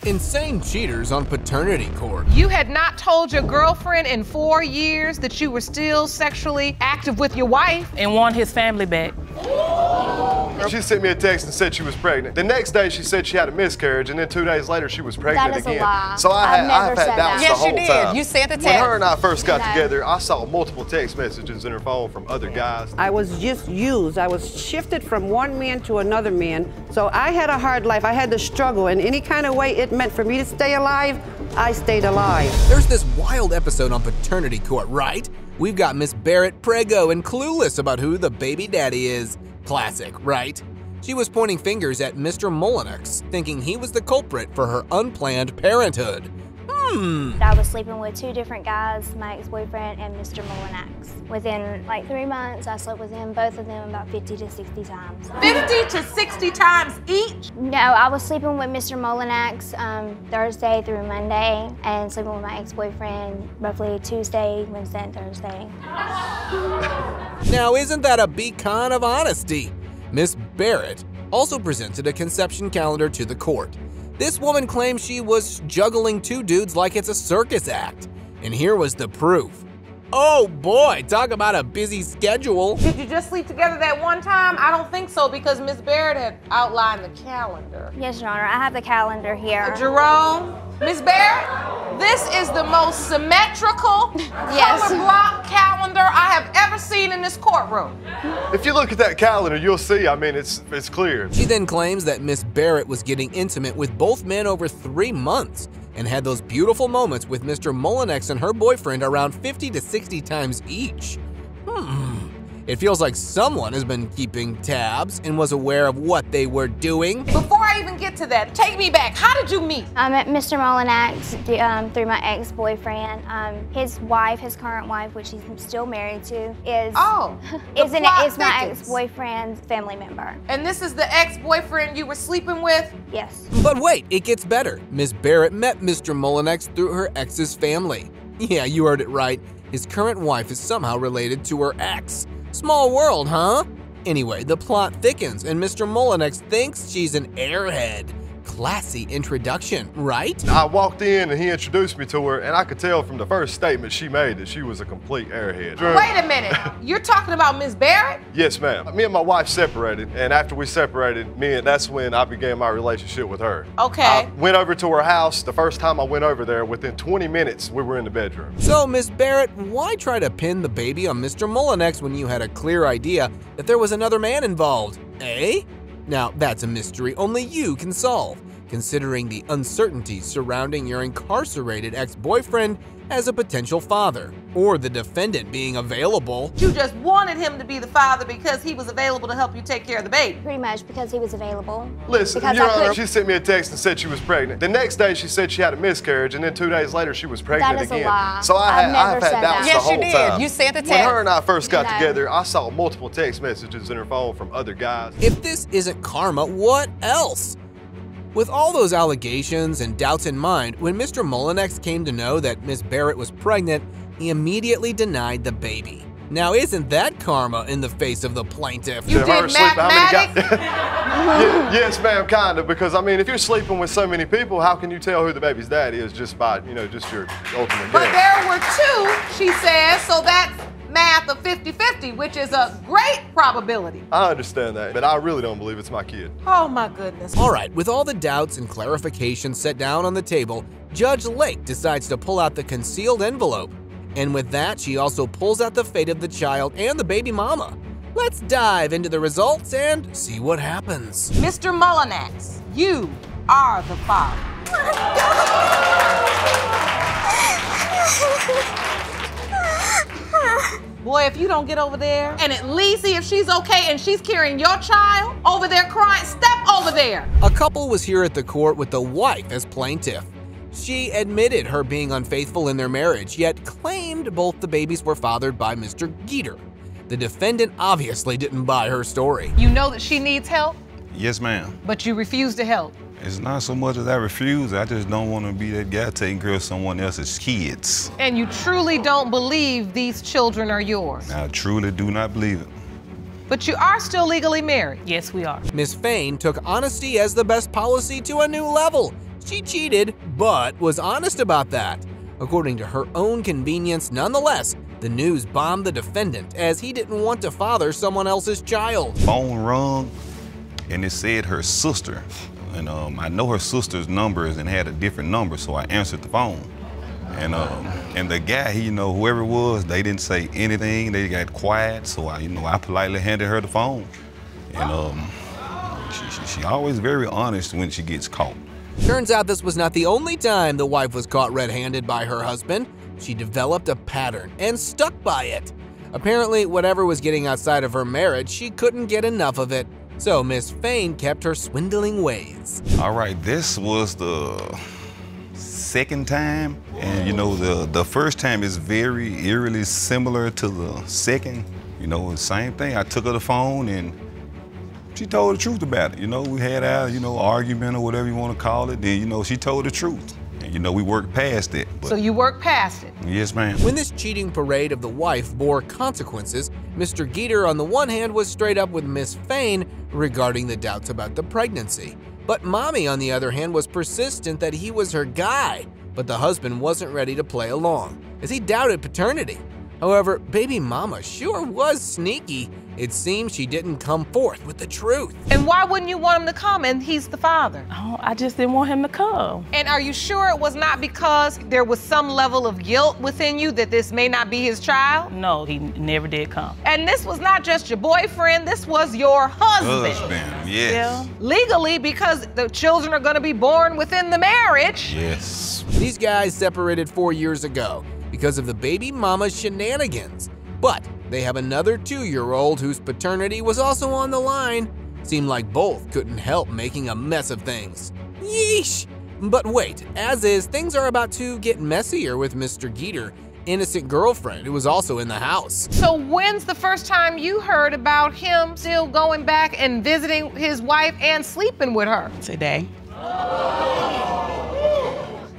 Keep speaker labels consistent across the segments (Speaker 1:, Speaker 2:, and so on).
Speaker 1: Insane cheaters on paternity court.
Speaker 2: You had not told your girlfriend in 4 years that you were still sexually active with your wife
Speaker 3: and want his family back.
Speaker 4: She sent me a text and said she was pregnant. The next day she said she had a miscarriage, and then 2 days later she was pregnant
Speaker 5: That is
Speaker 4: again.
Speaker 5: a lie.
Speaker 4: So I've had doubts the whole time.
Speaker 3: Yes, you did. You sent the text.
Speaker 4: When her and I first got together, I saw multiple text messages in her phone from other guys.
Speaker 6: I was just used. I was shifted from one man to another man. So I had a hard life. I had to struggle. In any kind of way it meant for me to stay alive, I stayed alive.
Speaker 1: There's this wild episode on paternity court, right? We've got Miss Barrett preggo and clueless about who the baby daddy is. Classic, right? She was pointing fingers at Mr. Mullinex, thinking he was the culprit for her unplanned parenthood.
Speaker 5: I was sleeping with 2 different guys, my ex-boyfriend and Mr. Mullinex. Within like 3 months, I slept with him, both of them about 50 to 60 times.
Speaker 2: 50 to 60 times each?
Speaker 5: No, I was sleeping with Mr. Mullinex Thursday through Monday, and sleeping with my ex-boyfriend roughly Tuesday, Wednesday, and Thursday.
Speaker 1: Now, isn't that a beacon of honesty? Miss Barrett also presented a conception calendar to the court. This woman claims she was juggling 2 dudes like it's a circus act. And here was the proof. Oh boy, talk about a busy schedule.
Speaker 2: Did you just sleep together that one time? I don't think so, because Miss Barrett had outlined the calendar.
Speaker 5: Yes, Your Honor, I have the calendar here.
Speaker 2: Jerome, Miss Barrett, this is the most symmetrical color block calendar I have ever seen in this courtroom.
Speaker 4: If you look at that calendar, you'll see, I mean, it's clear.
Speaker 1: She then claims that Miss Barrett was getting intimate with both men over 3 months and had those beautiful moments with Mr. Mullinex and her boyfriend around 50 to 60 times each. It feels like someone has been keeping tabs and was aware of what they were doing.
Speaker 2: Before I even get to that, take me back. How did you meet?
Speaker 5: I met Mr. Mullinex through my ex-boyfriend. His wife, his current wife, which he's still married to, is my ex-boyfriend's family member.
Speaker 2: And this is the ex-boyfriend you were sleeping with?
Speaker 5: Yes.
Speaker 1: But wait, it gets better. Miss Barrett met Mr. Mullinex through her ex's family. Yeah, you heard it right. His current wife is somehow related to her ex. Small world, huh? Anyway, the plot thickens and Mr. Mullinex thinks she's an airhead. Classy introduction, right?
Speaker 4: I walked in and he introduced me to her, and I could tell from the first statement she made that she was a complete airhead.
Speaker 2: Wait a minute, you're talking about Miss Barrett?
Speaker 4: Yes, ma'am. Me and my wife separated, and after we separated, that's when I began my relationship with her.
Speaker 2: Okay.
Speaker 4: I went over to her house. The first time I went over there, within 20 minutes, we were in the bedroom.
Speaker 1: So, Miss Barrett, why try to pin the baby on Mr. Mullinex when you had a clear idea that there was another man involved, eh? Now, that's a mystery only you can solve, considering the uncertainties surrounding your incarcerated ex-boyfriend as a potential father, or the defendant being available.
Speaker 2: You just wanted him to be the father because he was available to help you take care of the baby.
Speaker 5: Pretty much because he was available.
Speaker 4: Listen, Your Honor, she sent me a text and said she was pregnant. The next day she said she had a miscarriage, and then 2 days later she was pregnant again.
Speaker 5: That is a lie.
Speaker 4: So I've had doubts the whole time.
Speaker 3: Yes, you did. You sent the text.
Speaker 4: When her and I first got together, I saw multiple text messages in her phone from other guys.
Speaker 1: If this isn't karma, what else? With all those allegations and doubts in mind, when Mr. Mullinex came to know that Miss Barrett was pregnant, he immediately denied the baby. Now, isn't that karma in the face of the plaintiff?
Speaker 2: You did mathematics?
Speaker 4: Yes, ma'am, kind of, because, I mean, if you're sleeping with so many people, how can you tell who the baby's daddy is just by, just your ultimate
Speaker 2: But
Speaker 4: guess?
Speaker 2: there were 2, she says, so that's math of 50-50, which is a great probability.
Speaker 4: I understand that, but I really don't believe it's my kid.
Speaker 2: Oh my goodness.
Speaker 1: All right, with all the doubts and clarifications set down on the table, Judge Lake decides to pull out the concealed envelope. And with that, she also pulls out the fate of the child and the baby mama. Let's dive into the results and see what happens.
Speaker 2: Mr. Mullinex, you are the father. Boy, if you don't get over there and at least see if she's okay and she's carrying your child over there crying, step over there.
Speaker 1: A couple was here at the court with the wife as plaintiff. She admitted her being unfaithful in their marriage, yet claimed both the babies were fathered by Mr. Geeter. The defendant obviously didn't buy her story.
Speaker 2: You know that she needs help,
Speaker 7: Yes, ma'am.
Speaker 2: but you refuse to help.
Speaker 7: It's not so much as I refuse, I just don't want to be that guy taking care of someone else's kids.
Speaker 2: And you truly don't believe these children are yours.
Speaker 7: I truly do not believe it.
Speaker 2: But you are still legally married.
Speaker 3: Yes, we are.
Speaker 1: Miss Fain took honesty as the best policy to a new level. She cheated, but was honest about that. According to her own convenience, nonetheless, the news bombed the defendant as he didn't want to father someone else's child.
Speaker 7: Phone rung, and it said her sister. And I know her sister's numbers and had a different number, so I answered the phone. And the guy, whoever it was, they didn't say anything. They got quiet, so I politely handed her the phone. And she always very honest when she gets caught.
Speaker 1: Turns out this was not the only time the wife was caught red-handed by her husband. She developed a pattern and stuck by it. Apparently, whatever was getting outside of her marriage, she couldn't get enough of it. So Miss Fain kept her swindling ways.
Speaker 7: All right, this was the second time. And the first time is very eerily similar to the second. The same thing. I took her the phone and she told the truth about it. We had our, argument or whatever you want to call it. Then, she told the truth. And, we worked past it. But
Speaker 2: so you worked past it?
Speaker 7: Yes, ma'am.
Speaker 1: When this cheating parade of the wife bore consequences, Mr. Geter on the one hand was straight up with Miss Fain regarding the doubts about the pregnancy. But Mommy on the other hand was persistent that he was her guy, but the husband wasn't ready to play along, as he doubted paternity. However, baby mama sure was sneaky. It seems she didn't come forth with the truth.
Speaker 2: And why wouldn't you want him to come and he's the father?
Speaker 3: Oh, I just didn't want him to come.
Speaker 2: And are you sure it was not because there was some level of guilt within you that this may not be his child?
Speaker 3: No, he never did come.
Speaker 2: And this was not just your boyfriend, this was your husband.
Speaker 7: Husband, yes.
Speaker 3: Yeah.
Speaker 2: Legally, because the children are gonna be born within the marriage.
Speaker 7: Yes.
Speaker 1: These guys separated 4 years ago because of the baby mama's shenanigans. But they have another 2-year-old whose paternity was also on the line. Seemed like both couldn't help making a mess of things. Yeesh! But wait, as is, things are about to get messier with Mr. Geter, innocent girlfriend who was also in the house.
Speaker 2: So when's the first time you heard about him still going back and visiting his wife and sleeping with her?
Speaker 8: Today.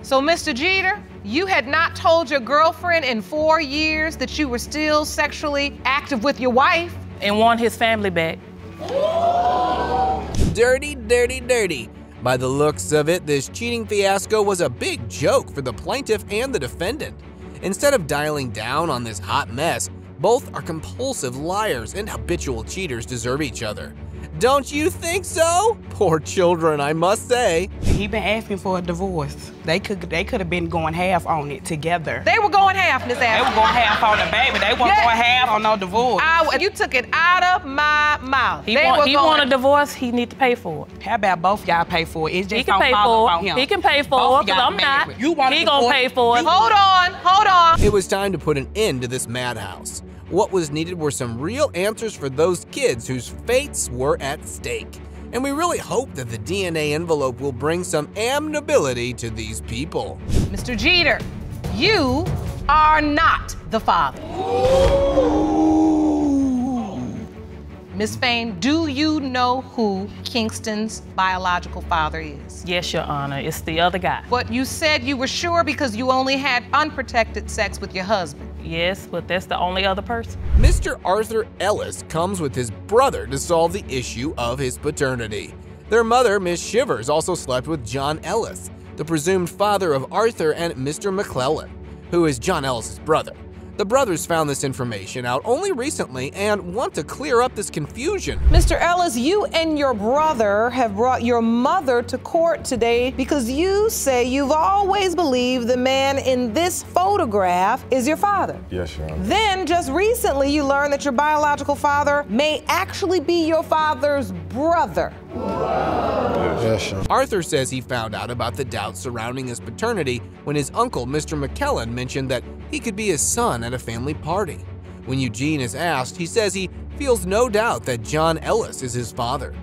Speaker 2: So Mr. Geter, you had not told your girlfriend in 4 years that you were still sexually active with your wife?
Speaker 3: And want his family back.
Speaker 1: Dirty, dirty, dirty. By the looks of it, this cheating fiasco was a big joke for the plaintiff and the defendant. Instead of dialing down on this hot mess, both are compulsive liars and habitual cheaters deserve each other. Don't you think so? Poor children, I must say.
Speaker 8: He been asking for a divorce. They could have been going half on it together.
Speaker 2: They were going half, Miss Ashley.
Speaker 8: They were going half on the baby. They weren't going half on no divorce.
Speaker 2: You took it out of my mouth.
Speaker 3: He want a divorce, he need to pay for it.
Speaker 8: How about both y'all pay for it? It's just
Speaker 3: He can pay for it. He can pay for it, because I'm not. He gonna pay for it.
Speaker 2: Hold on.
Speaker 1: It was time to put an end to this madhouse. What was needed were some real answers for those kids whose fates were at stake. And we really hope that the DNA envelope will bring some amenability to these people.
Speaker 2: Mr. Geter, you are not the father. Miss Fain, do you know who Kingston's biological father is?
Speaker 3: Yes, Your Honor, it's the other guy.
Speaker 2: But you said you were sure because you only had unprotected sex with your husband.
Speaker 3: Yes, but that's the only other person.
Speaker 1: Mr. Arthur Ellis comes with his brother to solve the issue of his paternity. Their mother, Miss Shivers, also slept with John Ellis, the presumed father of Arthur and Mr. McClellan, who is John Ellis's brother. The brothers found this information out only recently and want to clear up this confusion.
Speaker 2: Mr. Ellis, you and your brother have brought your mother to court today because you say you've always believed the man in this photograph is your father.
Speaker 4: Yes, Your Honor.
Speaker 2: Then, just recently, you learned that your biological father may actually be your father's brother.
Speaker 4: Yes, Your Honor.
Speaker 1: Arthur says he found out about the doubts surrounding his paternity when his uncle, Mr. McKellen, mentioned that he could be his son at a family party. When Eugene is asked, he says he feels no doubt that John Ellis is his father.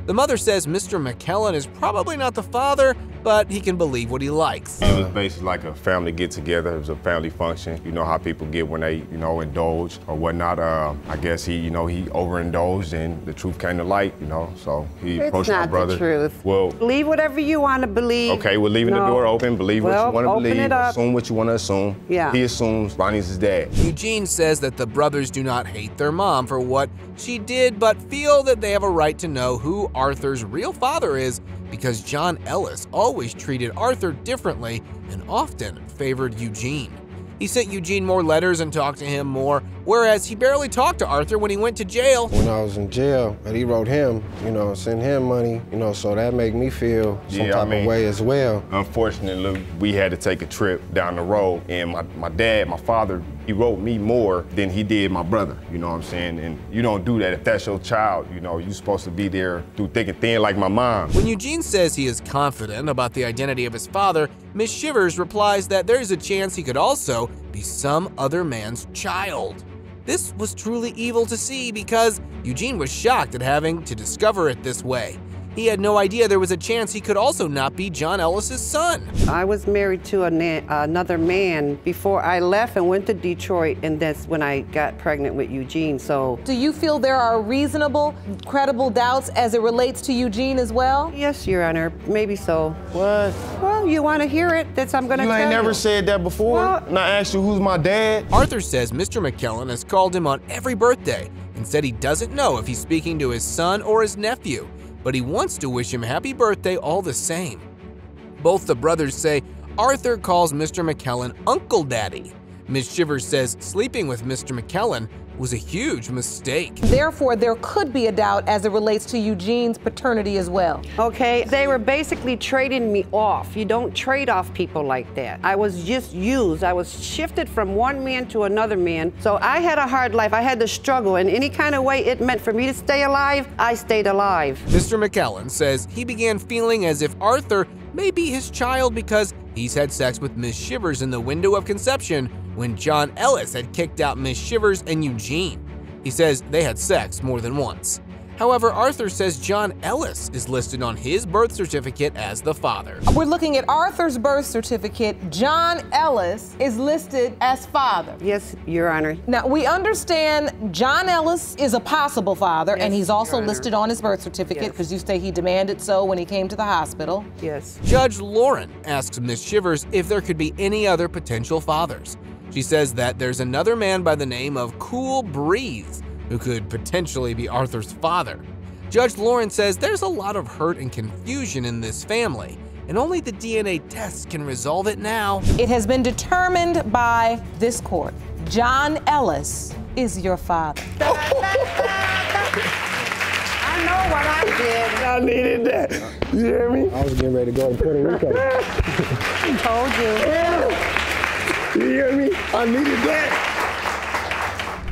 Speaker 1: The mother says Mr. McKellen is probably not the father, but he can believe what he likes.
Speaker 9: It was basically like a family get-together. It was a family function. You know how people get when they, indulge or whatnot. I guess he overindulged and the truth came to light, so he approached my brother.
Speaker 6: It's not the truth.
Speaker 9: Well,
Speaker 6: believe whatever you want to believe.
Speaker 9: Okay, we're leaving the door open. Believe what you want to believe. Assume what you want to assume.
Speaker 6: Yeah.
Speaker 9: He assumes Ronnie's his dad.
Speaker 1: Eugene says that the brothers do not hate their mom for what she did, but feel that they have a right to know who Arthur's real father is, because John Ellis always treated Arthur differently and often favored Eugene. He sent Eugene more letters and talked to him more, whereas he barely talked to Arthur when he went to jail.
Speaker 10: When I was in jail, and he wrote him, send him money, so that made me feel some type of way as well.
Speaker 9: Unfortunately, we had to take a trip down the road, and my father, he wrote me more than he did my brother, you know what I'm saying? And you don't do that if that's your child, you're supposed to be there through thick and thin like my mom.
Speaker 1: When Eugene says he is confident about the identity of his father, Miss Shivers replies that there is a chance he could also be some other man's child. This was truly evil to see because Eugene was shocked at having to discover it this way. He had no idea there was a chance he could also not be John Ellis's son.
Speaker 6: I was married to another man before I left and went to Detroit, and that's when I got pregnant with Eugene, so.
Speaker 2: Do you feel there are reasonable, credible doubts as it relates to Eugene as well?
Speaker 6: Yes, Your Honor, maybe so.
Speaker 9: What?
Speaker 6: Well, you want to hear it, that's I'm gonna tell you.
Speaker 9: You ain't never said that before, and I asked you who's my dad?
Speaker 1: Arthur says Mr. McKellen has called him on every birthday and said he doesn't know if he's speaking to his son or his nephew, but he wants to wish him happy birthday all the same. Both the brothers say Arthur calls Mr. McKellen Uncle Daddy. Ms. Shivers says sleeping with Mr. McKellen was a huge mistake.
Speaker 2: Therefore, there could be a doubt as it relates to Eugene's paternity as well.
Speaker 6: Okay, they were basically trading me off. You don't trade off people like that. I was just used. I was shifted from one man to another man. So I had a hard life. I had to struggle, and any kind of way it meant for me to stay alive, I stayed alive.
Speaker 1: Mr. McKellen says he began feeling as if Arthur may be his child because he's had sex with Miss Shivers in the window of conception when John Ellis had kicked out Miss Shivers and Eugene. He says they had sex more than once. However, Arthur says John Ellis is listed on his birth certificate as the father.
Speaker 2: We're looking at Arthur's birth certificate. John Ellis is listed as father.
Speaker 6: Yes, Your Honor.
Speaker 2: Now, we understand John Ellis is a possible father, and he's also listed on his birth certificate because you say he demanded so when he came to the hospital.
Speaker 6: Yes.
Speaker 1: Judge Lauren asks Miss Shivers if there could be any other potential fathers. She says that there's another man by the name of Cool Breeze who could potentially be Arthur's father. Judge Lauren says there's a lot of hurt and confusion in this family, and only the DNA tests can resolve it now.
Speaker 2: It has been determined by this court. John Ellis is your father.
Speaker 6: I know what I did.
Speaker 10: I needed that. You hear me? I was getting ready to go to Puerto Rico.
Speaker 6: I told you.
Speaker 10: You hear me? I needed that.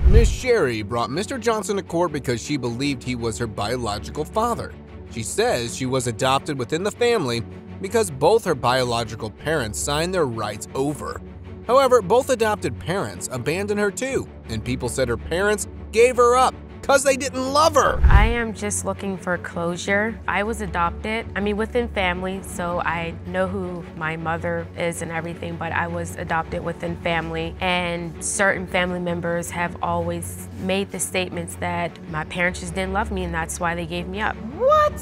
Speaker 1: Miss Sherry brought Mr. Johnson to court because she believed he was her biological father. She says she was adopted within the family because both her biological parents signed their rights over. However, both adopted parents abandoned her too, and people said her parents gave her up because they didn't love her.
Speaker 11: I am just looking for closure. I was adopted, within family, so I know who my mother is and everything, but I was adopted within family, and certain family members have always made the statements that my parents just didn't love me and that's why they gave me up.
Speaker 2: What?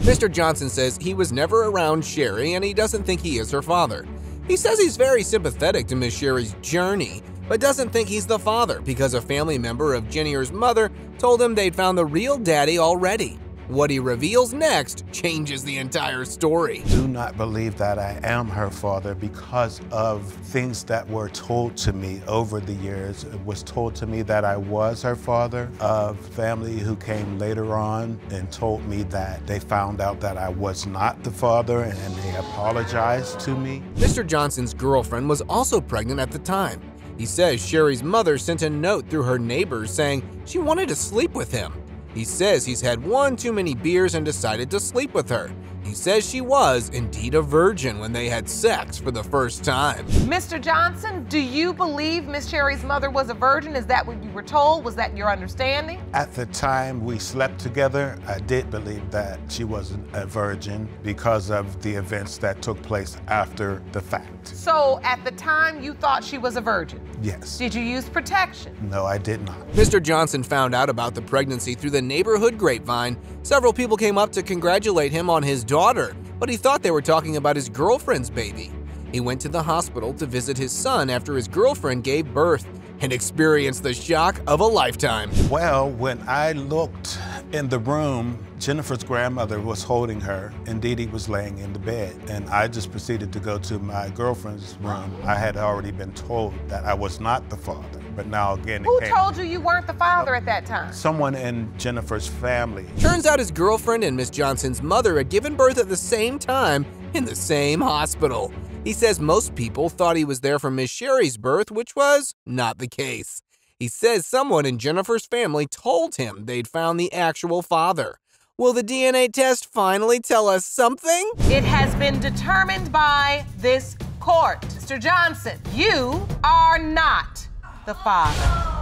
Speaker 1: Mr. Johnson says he was never around Sherry and he doesn't think he is her father. He says he's very sympathetic to Miss Sherry's journey, but doesn't think he's the father because a family member of Jennifer's mother told him they'd found the real daddy already. What he reveals next changes the entire story.
Speaker 12: Do not believe that I am her father because of things that were told to me over the years. It was told to me that I was her father, of family who came later on and told me that they found out that I was not the father and they apologized to me.
Speaker 1: Mr. Johnson's girlfriend was also pregnant at the time. He says Sherry's mother sent a note through her neighbors saying she wanted to sleep with him. He says he's had one too many beers and decided to sleep with her. He says she was indeed a virgin when they had sex for the first time.
Speaker 2: Mr. Johnson, do you believe Miss Sherry's mother was a virgin? Is that what you were told? Was that your understanding?
Speaker 12: At the time we slept together, I did believe that she wasn't a virgin because of the events that took place after the fact.
Speaker 2: So at the time you thought she was a virgin?
Speaker 12: Yes.
Speaker 2: Did you use protection?
Speaker 12: No, I did not.
Speaker 1: Mr. Johnson found out about the pregnancy through the neighborhood grapevine. Several people came up to congratulate him on his daughter, but he thought they were talking about his girlfriend's baby. He went to the hospital to visit his son after his girlfriend gave birth and experienced the shock of a lifetime.
Speaker 12: Well, when I looked In the room, Jennifer's grandmother was holding her, and Dee Dee was laying in the bed. And I just proceeded to go to my girlfriend's room. I had already been told that I was not the father, but now again
Speaker 2: Who told you you weren't the father at that time?
Speaker 12: Someone in Jennifer's family.
Speaker 1: Turns out his girlfriend and Miss Johnson's mother had given birth at the same time in the same hospital. He says most people thought he was there for Miss Sherry's birth, which was not the case. He says someone in Jennifer's family told him they'd found the actual father. Will the DNA test finally tell us something?
Speaker 2: It has been determined by this court. Mr. Johnson, you are not the father.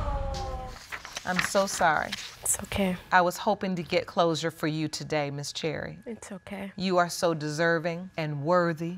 Speaker 2: I'm so sorry.
Speaker 11: It's okay.
Speaker 2: I was hoping to get closure for you today, Miss Cherry.
Speaker 11: It's okay.
Speaker 2: You are so deserving and worthy